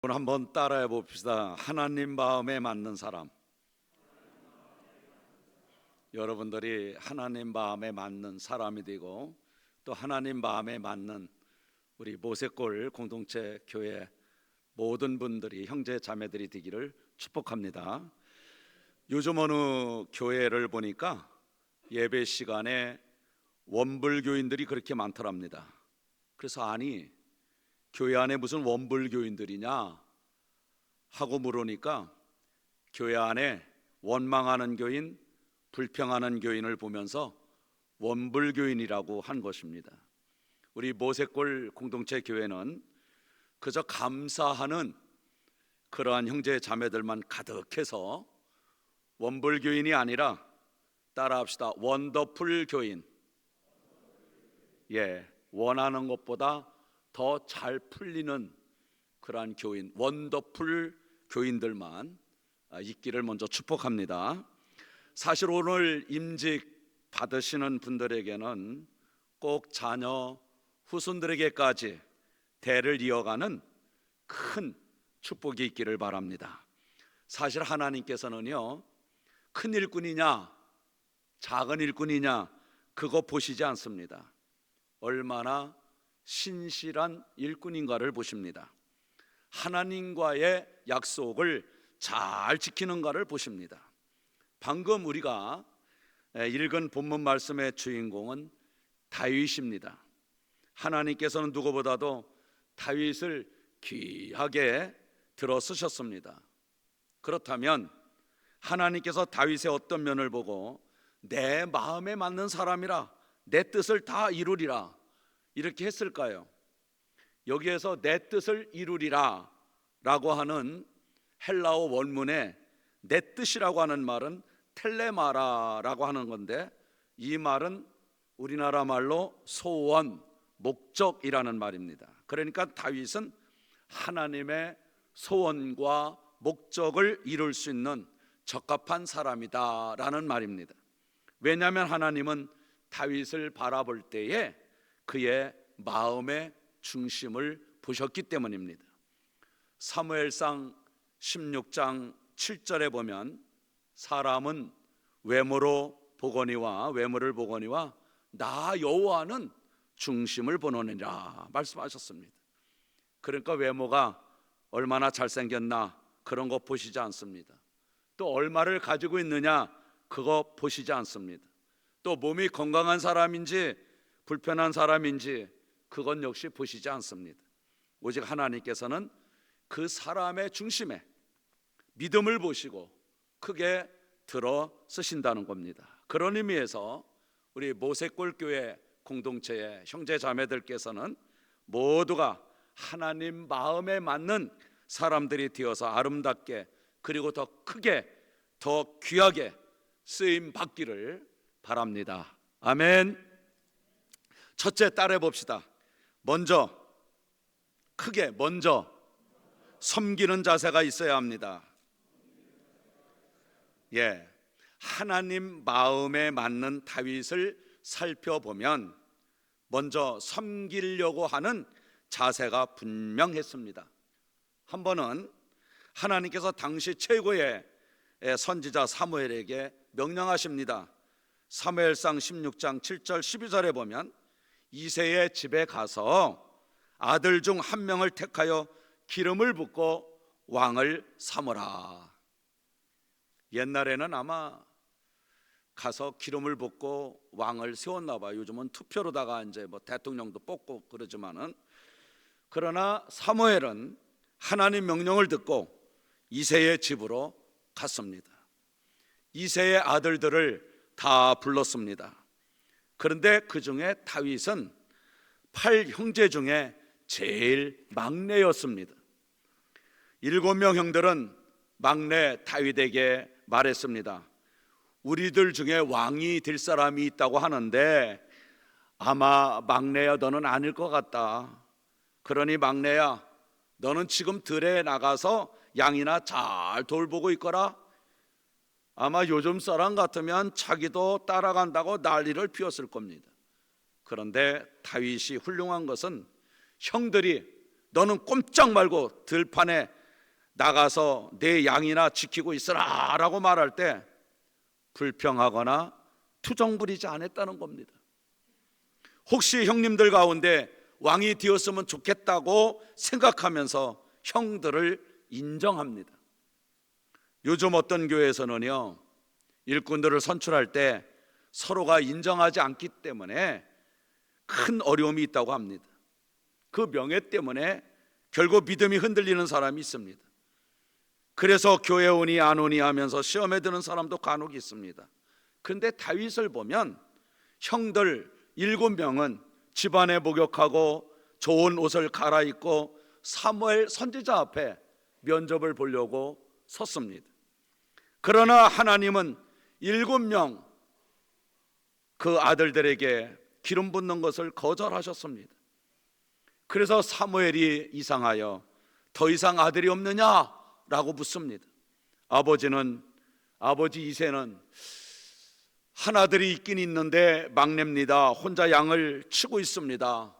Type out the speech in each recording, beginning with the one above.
오늘 한번 따라해 봅시다. 하나님 마음에 맞는 사람. 여러분들이 하나님 마음에 맞는 사람이 되고 또 하나님 마음에 맞는 우리 모세골 공동체 교회 모든 분들이 형제 자매들이 되기를 축복합니다. 요즘 어느 교회를 보니까 예배 시간에 원불교인들이 그렇게 많더랍니다. 그래서 아니 교회 안에 무슨 원불교인들이냐 하고 물으니까 교회 안에 원망하는 교인, 불평하는 교인을 보면서 원불교인이라고 한 것입니다. 우리 모세골 공동체 교회는 그저 감사하는 그러한 형제 자매들만 가득해서 원불교인이 아니라 따라합시다. 원더풀 교인. 원하는 것보다 더 잘 풀리는 그러한 교인, 원더풀 교인들만 있기를 먼저 축복합니다. 사실 오늘 임직 받으시는 분들에게는 꼭 자녀 후손들에게까지 대를 이어가는 큰 축복이 있기를 바랍니다. 사실 하나님께서는요, 큰 일꾼이냐 작은 일꾼이냐 그거 보시지 않습니다. 얼마나 신실한 일꾼인가를 보십니다. 하나님과의 약속을 잘 지키는가를 보십니다. 방금 우리가 읽은 본문 말씀의 주인공은 다윗입니다. 하나님께서는 누구보다도 다윗을 귀하게 들어 쓰셨습니다. 그렇다면 하나님께서 다윗의 어떤 면을 보고 내 마음에 맞는 사람이라 내 뜻을 다 이루리라 이렇게 했을까요? 여기에서 내 뜻을 이루리라 라고 하는 헬라어 원문에 내 뜻이라고 하는 말은 텔레마라라고 하는 건데, 이 말은 우리나라 말로 소원, 목적이라는 말입니다. 그러니까 다윗은 하나님의 소원과 목적을 이룰 수 있는 적합한 사람이다 라는 말입니다. 왜냐하면 하나님은 다윗을 바라볼 때에 그의 마음의 중심을 보셨기 때문입니다. 사무엘상 16장 7절에 보면 사람은 외모를 보거니와 나 여호와는 중심을 보느니라 말씀하셨습니다. 그러니까 외모가 얼마나 잘생겼나 그런 거 보시지 않습니다. 또 얼마를 가지고 있느냐 그거 보시지 않습니다. 또 몸이 건강한 사람인지 불편한 사람인지 그건 역시 보시지 않습니다. 오직 하나님께서는 그 사람의 중심에 믿음을 보시고 크게 들어 쓰신다는 겁니다. 그런 의미에서 우리 모세골 교회 공동체의 형제 자매들께서는 모두가 하나님 마음에 맞는 사람들이 되어서 아름답게 그리고 더 크게 더 귀하게 쓰임 받기를 바랍니다. 아멘. 첫째 따라해 봅시다. 먼저 섬기는 자세가 있어야 합니다. 하나님 마음에 맞는 다윗을 살펴보면 먼저 섬기려고 하는 자세가 분명했습니다. 한 번은 하나님께서 당시 최고의 선지자 사무엘에게 명령하십니다. 사무엘상 16장 7절 12절에 보면 이새의 집에 가서 아들 중 한 명을 택하여 기름을 붓고 왕을 삼으라. 옛날에는 아마 가서 기름을 붓고 왕을 세웠나 봐요. 요즘은 투표로다가 이제 대통령도 뽑고 그러지만은, 그러나 사무엘은 하나님 명령을 듣고 이새의 집으로 갔습니다. 이새의 아들들을 다 불렀습니다. 그런데 그 중에 다윗은 8형제 중에 제일 막내였습니다. 7명 형들은 막내 다윗에게 말했습니다. 우리들 중에 왕이 될 사람이 있다고 하는데 아마 막내야 너는 아닐 것 같다. 그러니 막내야 너는 지금 들에 나가서 양이나 잘 돌보고 있거라. 아마 요즘 사람 같으면 자기도 따라간다고 난리를 피웠을 겁니다. 그런데 다윗이 훌륭한 것은 형들이 너는 꼼짝 말고 들판에 나가서 내 양이나 지키고 있으라 라고 말할 때 불평하거나 투정 부리지 않았다는 겁니다. 혹시 형님들 가운데 왕이 되었으면 좋겠다고 생각하면서 형들을 인정합니다. 요즘 어떤 교회에서는요, 일꾼들을 선출할 때 서로가 인정하지 않기 때문에 큰 어려움이 있다고 합니다. 그 명예 때문에 결국 믿음이 흔들리는 사람이 있습니다. 그래서 교회 오니 안 오니 하면서 시험에 드는 사람도 간혹 있습니다. 그런데 다윗을 보면 형들 7명은 집안에 목욕하고 좋은 옷을 갈아입고 사무엘 선지자 앞에 면접을 보려고 섰습니다. 그러나 하나님은 7명 그 아들들에게 기름 붓는 것을 거절하셨습니다. 그래서 사무엘이 이상하여 더 이상 아들이 없느냐라고 묻습니다. 아버지 이새는 한 아들이 있긴 있는데 막내입니다. 혼자 양을 치고 있습니다.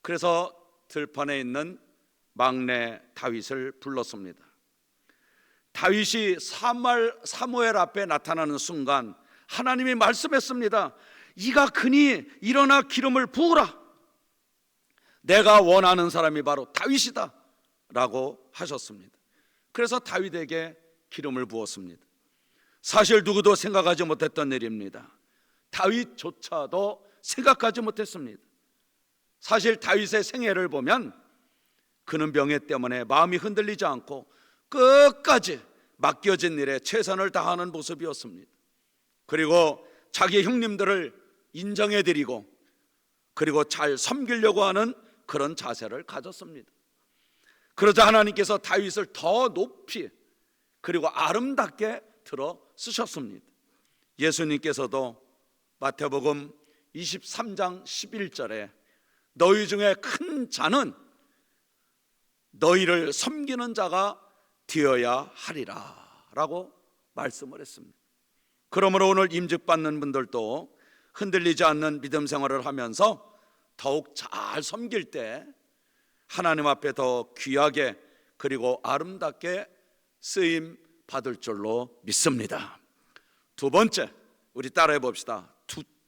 그래서 들판에 있는 막내 다윗을 불렀습니다. 다윗이 사무엘 앞에 나타나는 순간 하나님이 말씀했습니다. 이가 크니 일어나 기름을 부으라. 내가 원하는 사람이 바로 다윗이다 라고 하셨습니다. 그래서 다윗에게 기름을 부었습니다. 사실 누구도 생각하지 못했던 일입니다. 다윗조차도 생각하지 못했습니다. 사실 다윗의 생애를 보면 그는 명예 때문에 마음이 흔들리지 않고 끝까지 맡겨진 일에 최선을 다하는 모습이었습니다. 그리고 자기 형님들을 인정해드리고 그리고 잘 섬기려고 하는 그런 자세를 가졌습니다. 그러자 하나님께서 다윗을 더 높이 그리고 아름답게 들어 쓰셨습니다. 예수님께서도 마태복음 23장 11절에 너희 중에 큰 자는 너희를 섬기는 자가 되어야 하리라 라고 말씀을 했습니다. 그러므로 오늘 임직받는 분들도 흔들리지 않는 믿음 생활을 하면서 더욱 잘 섬길 때 하나님 앞에 더 귀하게 그리고 아름답게 쓰임 받을 줄로 믿습니다. 두 번째, 우리 따라해 봅시다.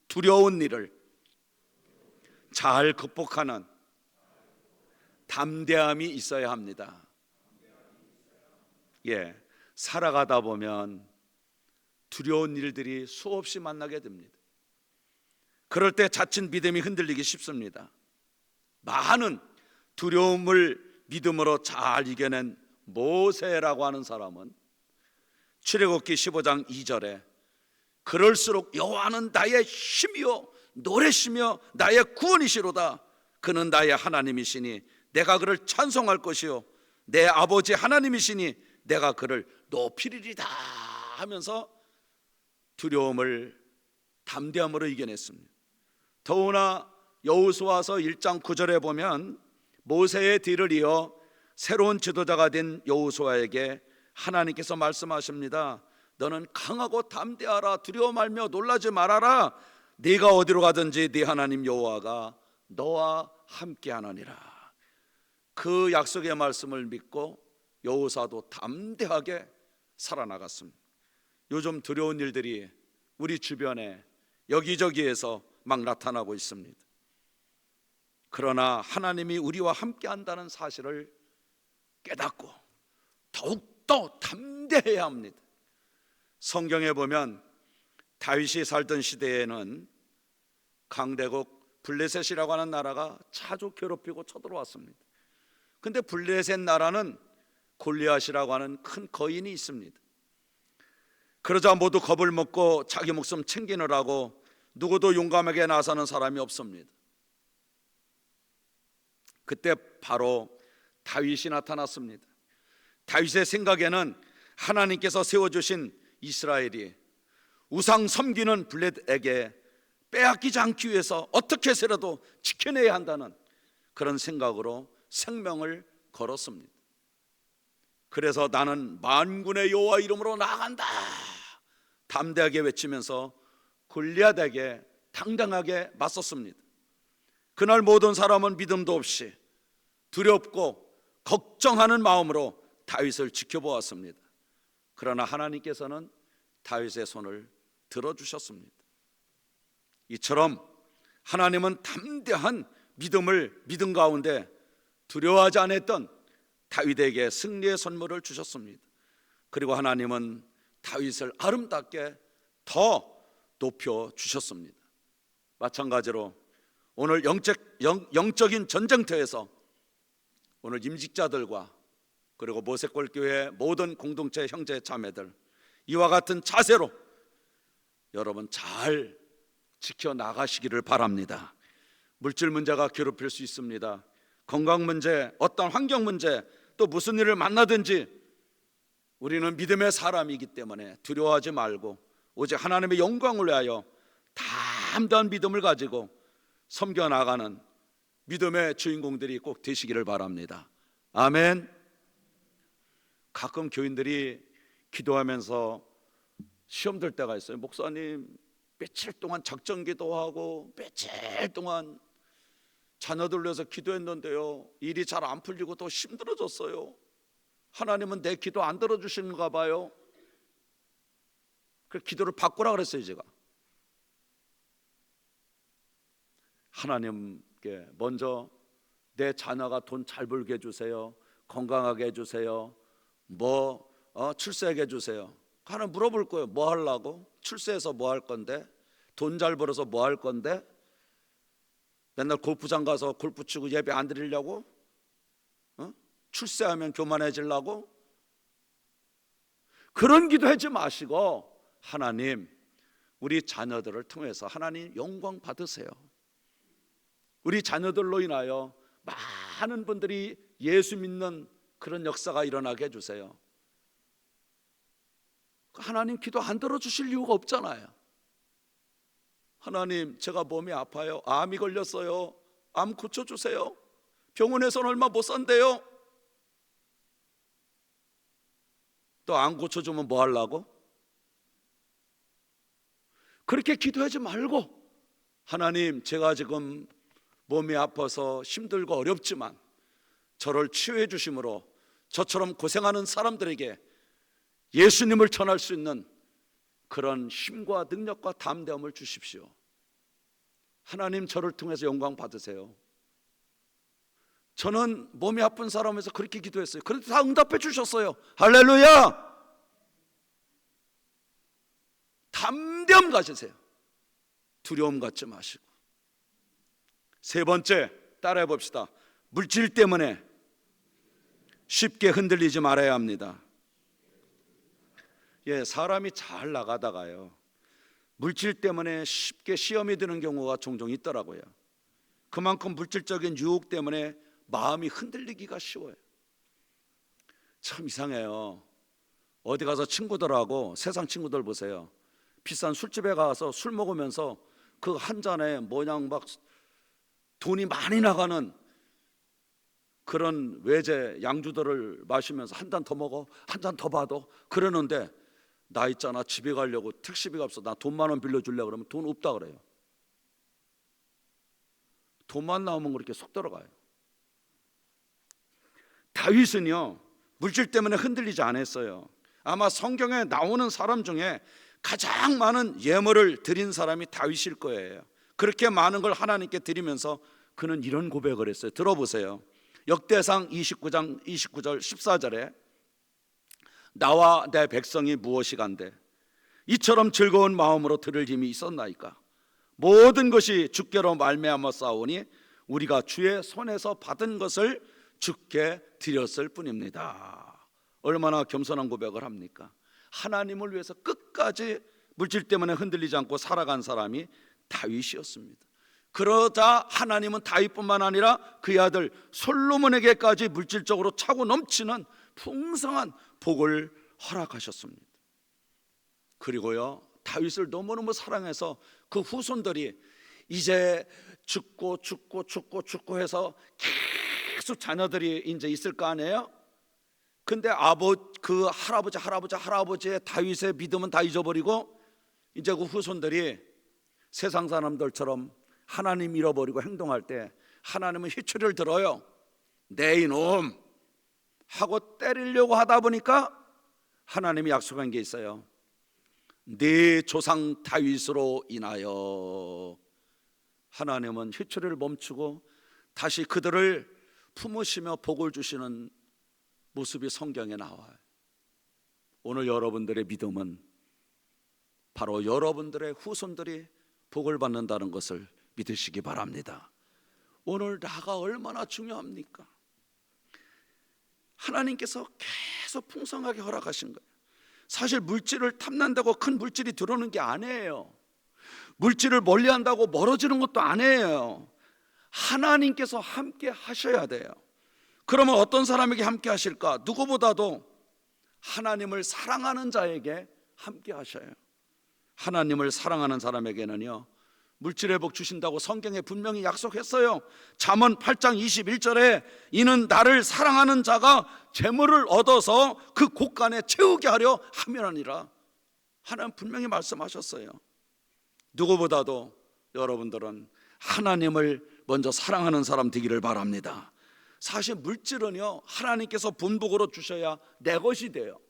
두려운 일을 잘 극복하는 담대함이 있어야 합니다. 살아가다 보면 두려운 일들이 수없이 만나게 됩니다. 그럴 때 자칫 믿음이 흔들리기 쉽습니다. 많은 두려움을 믿음으로 잘 이겨낸 모세라고 하는 사람은 출애굽기 15장 2절에 그럴수록 여호와는 나의 힘이요 노래시며 나의 구원이시로다. 그는 나의 하나님이시니 내가 그를 찬송할 것이요 내 아버지 하나님이시니 내가 그를 높이리이다 하면서 두려움을 담대함으로 이겨냈습니다. 더구나 여호수아서 1장 9절에 보면 모세의 뒤를 이어 새로운 지도자가 된 여호수아에게 하나님께서 말씀하십니다. 너는 강하고 담대하라. 두려워 말며 놀라지 말아라. 네가 어디로 가든지 네 하나님 여호와가 너와 함께하느니라. 그 약속의 말씀을 믿고 여호수아도 담대하게 살아나갔습니다. 요즘 두려운 일들이 우리 주변에 여기저기에서 막 나타나고 있습니다. 그러나 하나님이 우리와 함께한다는 사실을 깨닫고 더욱더 담대해야 합니다. 성경에 보면 다윗이 살던 시대에는 강대국 블레셋이라고 하는 나라가 자주 괴롭히고 쳐들어왔습니다. 근데 블레셋 나라는 골리앗이라고 하는 큰 거인이 있습니다. 그러자 모두 겁을 먹고 자기 목숨 챙기느라고 누구도 용감하게 나서는 사람이 없습니다. 그때 바로 다윗이 나타났습니다. 다윗의 생각에는 하나님께서 세워주신 이스라엘이 우상 섬기는 블레셋에게 빼앗기지 않기 위해서 어떻게 해서라도 지켜내야 한다는 그런 생각으로 생명을 걸었습니다. 그래서 나는 만군의 여호와 이름으로 나아간다 담대하게 외치면서 골리앗에게 당당하게 맞섰습니다. 그날 모든 사람은 믿음도 없이 두렵고 걱정하는 마음으로 다윗을 지켜보았습니다. 그러나 하나님께서는 다윗의 손을 들어주셨습니다. 이처럼 하나님은 담대한 믿음 가운데 두려워하지 않았던 다윗에게 승리의 선물을 주셨습니다. 그리고 하나님은 다윗을 아름답게 더 높여주셨습니다. 마찬가지로 오늘 영적인 전쟁터에서 오늘 임직자들과 그리고 모세골교회 모든 공동체 형제 자매들, 이와 같은 자세로 여러분 잘 지켜나가시기를 바랍니다. 물질 문제가 괴롭힐 수 있습니다. 건강 문제, 어떤 환경 문제, 또 무슨 일을 만나든지 우리는 믿음의 사람이기 때문에 두려워하지 말고 오직 하나님의 영광을 위하여 담대한 믿음을 가지고 섬겨나가는 믿음의 주인공들이 꼭 되시기를 바랍니다. 아멘. 가끔 교인들이 기도하면서 시험 들 때가 있어요. 목사님, 며칠 동안 작정 기도하고 며칠 동안 자녀들 위해서 기도했는데요, 일이 잘 안 풀리고 더 힘들어졌어요. 하나님은 내 기도 안 들어주시는가 봐요. 그래서 기도를 바꾸라 그랬어요. 제가 하나님께 먼저 내 자녀가 돈 잘 벌게 해주세요, 건강하게 해주세요, 출세하게 해주세요. 하나님 물어볼 거예요. 뭐 하려고? 출세해서 뭐 할 건데? 돈 잘 벌어서 뭐 할 건데? 맨날 골프장 가서 골프 치고 예배 안 드리려고? 출세하면 교만해지려고? 그런 기도하지 마시고 하나님, 우리 자녀들을 통해서 하나님 영광 받으세요. 우리 자녀들로 인하여 많은 분들이 예수 믿는 그런 역사가 일어나게 해주세요. 하나님 기도 안 들어주실 이유가 없잖아요. 하나님, 제가 몸이 아파요. 암이 걸렸어요. 암 고쳐주세요. 병원에서는 얼마 못 산대요. 또 안 고쳐주면 뭐 하려고? 그렇게 기도하지 말고 하나님, 제가 지금 몸이 아파서 힘들고 어렵지만 저를 치유해 주심으로 저처럼 고생하는 사람들에게 예수님을 전할 수 있는 그런 힘과 능력과 담대함을 주십시오. 하나님, 저를 통해서 영광 받으세요. 저는 몸이 아픈 사람에서 그렇게 기도했어요. 그런데 다 응답해 주셨어요. 할렐루야. 담대함 가지세요. 두려움 갖지 마시고. 세 번째, 따라해 봅시다. 물질 때문에 쉽게 흔들리지 말아야 합니다. 사람이 잘 나가다가요, 물질 때문에 쉽게 시험이 드는 경우가 종종 있더라고요. 그만큼 물질적인 유혹 때문에 마음이 흔들리기가 쉬워요. 참 이상해요. 어디 가서 친구들하고, 세상 친구들 보세요. 비싼 술집에 가서 술 먹으면서 그 한 잔에 뭐냥 막 돈이 많이 나가는 그런 외제 양주들을 마시면서 한 잔 더 먹어, 한 잔 더 받아 그러는데, 나 있잖아, 집에 가려고 택시비가 없어, 나 돈 10,000원 빌려줄래? 그러면 돈 없다 그래요. 돈만 나오면 그렇게 속 들어가요. 다윗은요, 물질 때문에 흔들리지 않았어요. 아마 성경에 나오는 사람 중에 가장 많은 예물을 드린 사람이 다윗일 거예요. 그렇게 많은 걸 하나님께 드리면서 그는 이런 고백을 했어요. 들어보세요. 역대상 29장 29절 14절에 나와 내 백성이 무엇이간데 이처럼 즐거운 마음으로 들을 힘이 있었나이까? 모든 것이 주께로 말미암아 싸우니 우리가 주의 손에서 받은 것을 주께 드렸을 뿐입니다. 얼마나 겸손한 고백을 합니까? 하나님을 위해서 끝까지 물질 때문에 흔들리지 않고 살아간 사람이 다윗이었습니다. 그러자 하나님은 다윗뿐만 아니라 그의 아들 솔로몬에게까지 물질적으로 차고 넘치는 풍성한 복을 허락하셨습니다. 그리고요, 다윗을 너무너무 사랑해서 그 후손들이 이제 죽고 해서 계속 자녀들이 이제 있을 거 아니에요? 근데 그 할아버지의 다윗의 믿음은 다 잊어버리고 이제 그 후손들이 세상 사람들처럼 하나님 잃어버리고 행동할 때 하나님은 회초리를 들어요. 내 이놈 하고 때리려고 하다 보니까 하나님이 약속한 게 있어요. 네 조상 다윗으로 인하여. 하나님은 희초를 멈추고 다시 그들을 품으시며 복을 주시는 모습이 성경에 나와요. 오늘 여러분들의 믿음은 바로 여러분들의 후손들이 복을 받는다는 것을 믿으시기 바랍니다. 오늘 나가 얼마나 중요합니까? 하나님께서 계속 풍성하게 허락하신 거예요. 사실 물질을 탐난다고 큰 물질이 들어오는 게 아니에요. 물질을 멀리한다고 멀어지는 것도 아니에요. 하나님께서 함께 하셔야 돼요. 그러면 어떤 사람에게 함께 하실까? 누구보다도 하나님을 사랑하는 자에게 함께 하셔요. 하나님을 사랑하는 사람에게는요, 물질의 복 주신다고 성경에 분명히 약속했어요. 잠언 8장 21절에 이는 나를 사랑하는 자가 재물을 얻어서 그 곳간에 채우게 하려 함이라니라. 하나님 분명히 말씀하셨어요. 누구보다도 여러분들은 하나님을 먼저 사랑하는 사람 되기를 바랍니다. 사실 물질은요, 하나님께서 분복으로 주셔야 내 것이 돼요.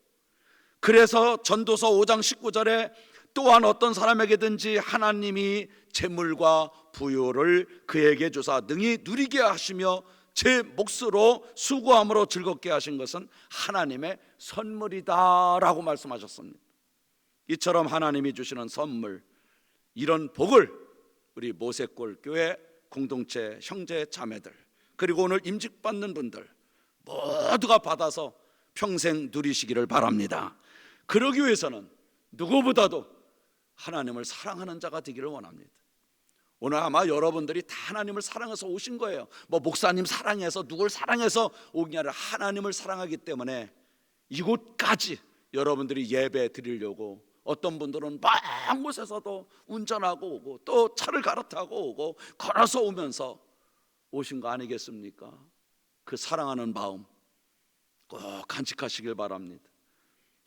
그래서 전도서 5장 19절에 또한 어떤 사람에게든지 하나님이 재물과 부요를 그에게 주사 능히 누리게 하시며 제 몫으로 수고함으로 즐겁게 하신 것은 하나님의 선물이다 라고 말씀하셨습니다. 이처럼 하나님이 주시는 선물, 이런 복을 우리 모세골 교회 공동체 형제 자매들, 그리고 오늘 임직받는 분들 모두가 받아서 평생 누리시기를 바랍니다. 그러기 위해서는 누구보다도 하나님을 사랑하는 자가 되기를 원합니다. 오늘 아마 여러분들이 다 하나님을 사랑해서 오신 거예요. 뭐 목사님 사랑해서 누굴 사랑해서 오긴 아니라 하나님을 사랑하기 때문에 이곳까지 여러분들이 예배 드리려고, 어떤 분들은 먼 곳에서도 운전하고 오고 또 차를 갈아타고 오고 걸어서 오면서 오신 거 아니겠습니까? 그 사랑하는 마음 꼭 간직하시길 바랍니다.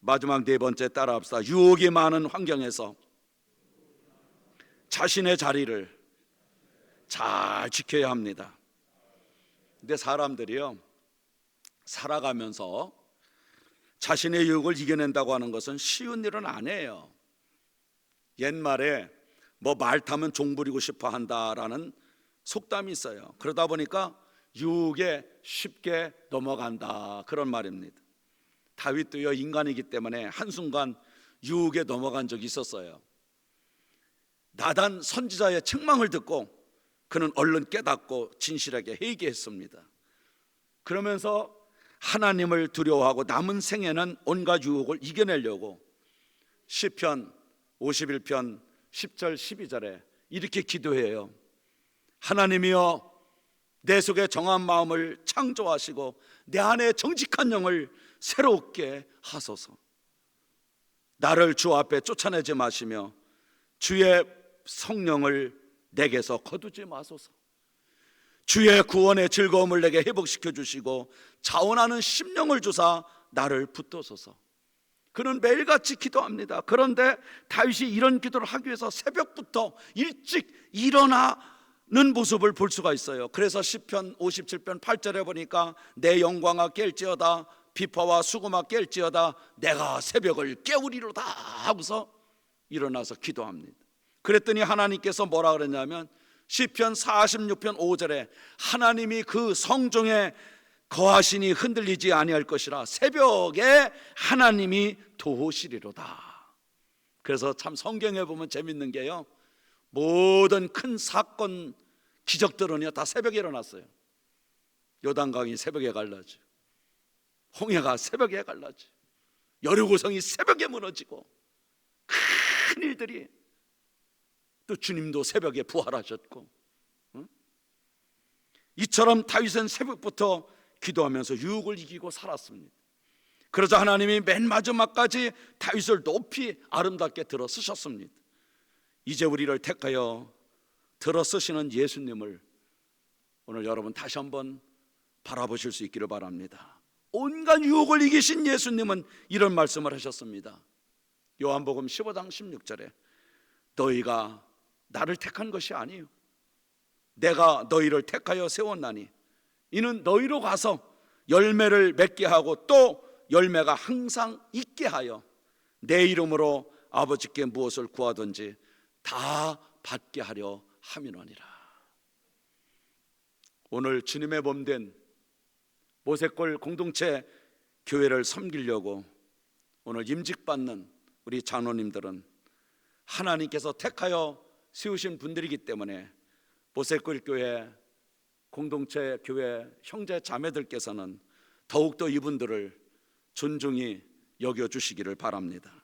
마지막 네 번째 따라합시다. 유혹이 많은 환경에서 자신의 자리를 잘 지켜야 합니다. 근데 사람들이요, 살아가면서 자신의 유혹을 이겨낸다고 하는 것은 쉬운 일은 아니에요. 옛말에 뭐 말 타면 종 부리고 싶어 한다라는 속담이 있어요. 그러다 보니까 유혹에 쉽게 넘어간다, 그런 말입니다. 다윗도요, 인간이기 때문에 한순간 유혹에 넘어간 적이 있었어요. 나단 선지자의 책망을 듣고 그는 얼른 깨닫고 진실하게 회개했습니다. 그러면서 하나님을 두려워하고 남은 생에는 온갖 유혹을 이겨내려고 시편 51편 10절 12절에 이렇게 기도해요. 하나님이여, 내 속에 정한 마음을 창조하시고 내 안에 정직한 영을 새롭게 하소서. 나를 주 앞에 쫓아내지 마시며 주의 성령을 내게서 거두지 마소서. 주의 구원의 즐거움을 내게 회복시켜 주시고 자원하는 심령을 주사 나를 붙드소서. 그는 매일같이 기도합니다. 그런데 다윗이 이런 기도를 하기 위해서 새벽부터 일찍 일어나는 모습을 볼 수가 있어요. 그래서 시편 57편 8절에 보니까 내 영광아 깰지어다, 비파와 수금아 깰지어다, 내가 새벽을 깨우리로다 하고서 일어나서 기도합니다. 그랬더니 하나님께서 뭐라 그랬냐면 시편 46편 5절에 하나님이 그 성중에 거하시니 흔들리지 아니할 것이라, 새벽에 하나님이 도우시리로다. 그래서 참 성경에 보면 재밌는 게요, 모든 큰 사건 기적들은요 다 새벽에 일어났어요. 요단강이 새벽에 갈라져, 홍해가 새벽에 갈라져, 여리고성이 새벽에 무너지고, 큰 일들이, 또 주님도 새벽에 부활하셨고, 이처럼 다윗은 새벽부터 기도하면서 유혹을 이기고 살았습니다. 그러자 하나님이 맨 마지막까지 다윗을 높이 아름답게 들어 쓰셨습니다. 이제 우리를 택하여 들어 쓰시는 예수님을 오늘 여러분 다시 한번 바라보실 수 있기를 바랍니다. 온갖 유혹을 이기신 예수님은 이런 말씀을 하셨습니다. 요한복음 15장 16절에 너희가 나를 택한 것이 아니요 내가 너희를 택하여 세웠나니 이는 너희로 가서 열매를 맺게 하고 또 열매가 항상 있게 하여 내 이름으로 아버지께 무엇을 구하든지 다 받게 하려 함이니라. 오늘 주님의 몸된 모세골 공동체 교회를 섬기려고 오늘 임직받는 우리 장로님들은 하나님께서 택하여 세우신 분들이기 때문에 모세골 교회 공동체 교회 형제 자매들께서는 더욱더 이분들을 존중히 여겨주시기를 바랍니다.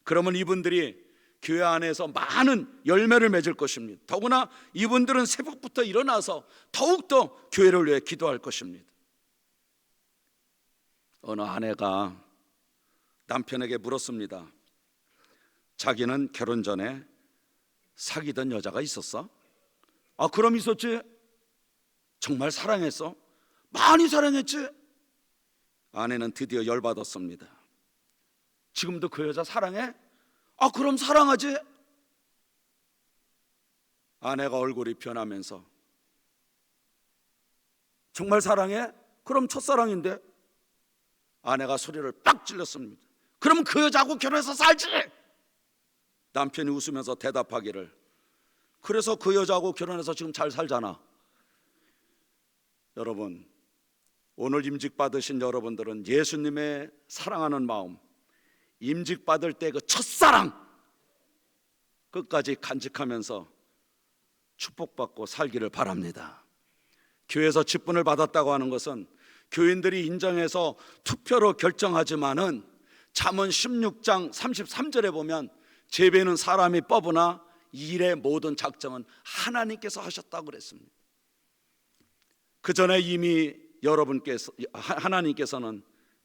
그러면 이분들이 교회 안에서 많은 열매를 맺을 것입니다. 더구나 이분들은 새벽부터 일어나서 더욱더 교회를 위해 기도할 것입니다. 어느 아내가 남편에게 물었습니다. 자기는 결혼 전에 사귀던 여자가 있었어? 아, 그럼 있었지. 정말 사랑했어? 많이 사랑했지? 아내는 드디어 열받았습니다. 지금도 그 여자 사랑해? 아, 그럼 사랑하지? 아내가 얼굴이 변하면서 정말 사랑해? 그럼 첫사랑인데? 아내가 소리를 빡 질렀습니다. 그럼 그 여자하고 결혼해서 살지? 남편이 웃으면서 대답하기를, 그래서 그 여자하고 결혼해서 지금 잘 살잖아. 여러분, 오늘 임직 받으신 여러분들은 예수님의 사랑하는 마음, 임직 받을 때 그 첫사랑 끝까지 간직하면서 축복받고 살기를 바랍니다. 교회에서 직분을 받았다고 하는 것은 교인들이 인정해서 투표로 결정하지만은 잠언 16장 33절에 보면 재배는 사람이 뽑으나 일의 모든 작정은 하나님께서 하셨다고 그랬습니다. 그 전에 이미 하나님께서는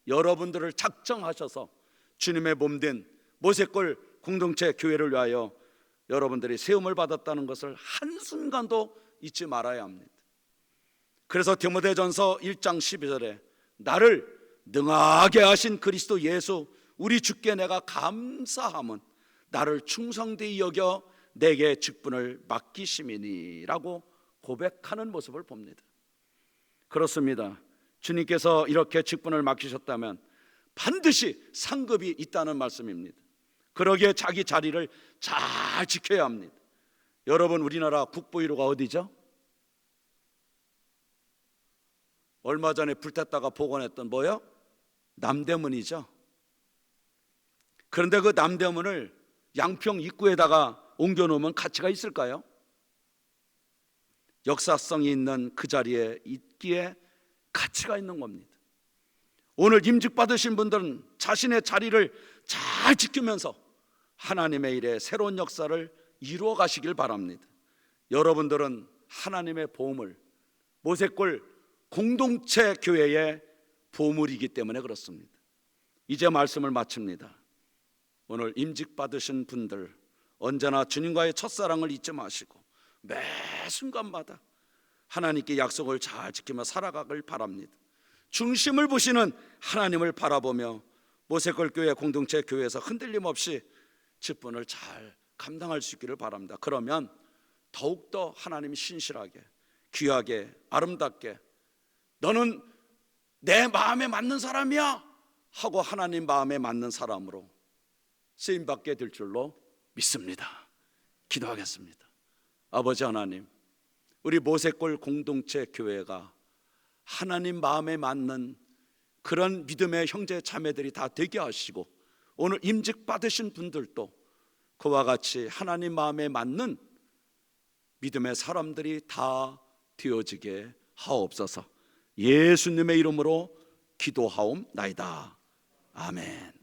여러분들을 작정하셔서 주님의 몸된 모세골 공동체 교회를 위하여 여러분들이 세움을 받았다는 것을 한순간도 잊지 말아야 합니다. 그래서 디모데전서 1장 12절에 나를 능하게 하신 그리스도 예수 우리 주께 내가 감사함은 나를 충성되이 여겨 내게 직분을 맡기심이니라고 고백하는 모습을 봅니다. 그렇습니다. 주님께서 이렇게 직분을 맡기셨다면 반드시 상급이 있다는 말씀입니다. 그러기에 자기 자리를 잘 지켜야 합니다. 여러분, 우리나라 국보위로가 어디죠? 얼마 전에 불탔다가 복원했던 뭐요? 남대문이죠. 그런데 그 남대문을 양평 입구에다가 옮겨놓으면 가치가 있을까요? 역사성이 있는 그 자리에 있기에 가치가 있는 겁니다. 오늘 임직 받으신 분들은 자신의 자리를 잘 지키면서 하나님의 일에 새로운 역사를 이루어 가시길 바랍니다. 여러분들은 하나님의 보물, 모세골 공동체 교회의 보물이기 때문에 그렇습니다. 이제 말씀을 마칩니다. 오늘 임직 받으신 분들 언제나 주님과의 첫사랑을 잊지 마시고 매 순간마다 하나님께 약속을 잘 지키며 살아가길 바랍니다. 중심을 보시는 하나님을 바라보며 모세골 교회 공동체 교회에서 흔들림 없이 직분을 잘 감당할 수 있기를 바랍니다. 그러면 더욱더 하나님이 신실하게, 귀하게, 아름답게 너는 내 마음에 맞는 사람이야 하고 하나님 마음에 맞는 사람으로 쓰임받게 될 줄로 믿습니다. 기도하겠습니다. 아버지 하나님, 우리 모세골 공동체 교회가 하나님 마음에 맞는 그런 믿음의 형제 자매들이 다 되게 하시고 오늘 임직 받으신 분들도 그와 같이 하나님 마음에 맞는 믿음의 사람들이 다 되어지게 하옵소서. 예수님의 이름으로 기도하옵나이다. 아멘.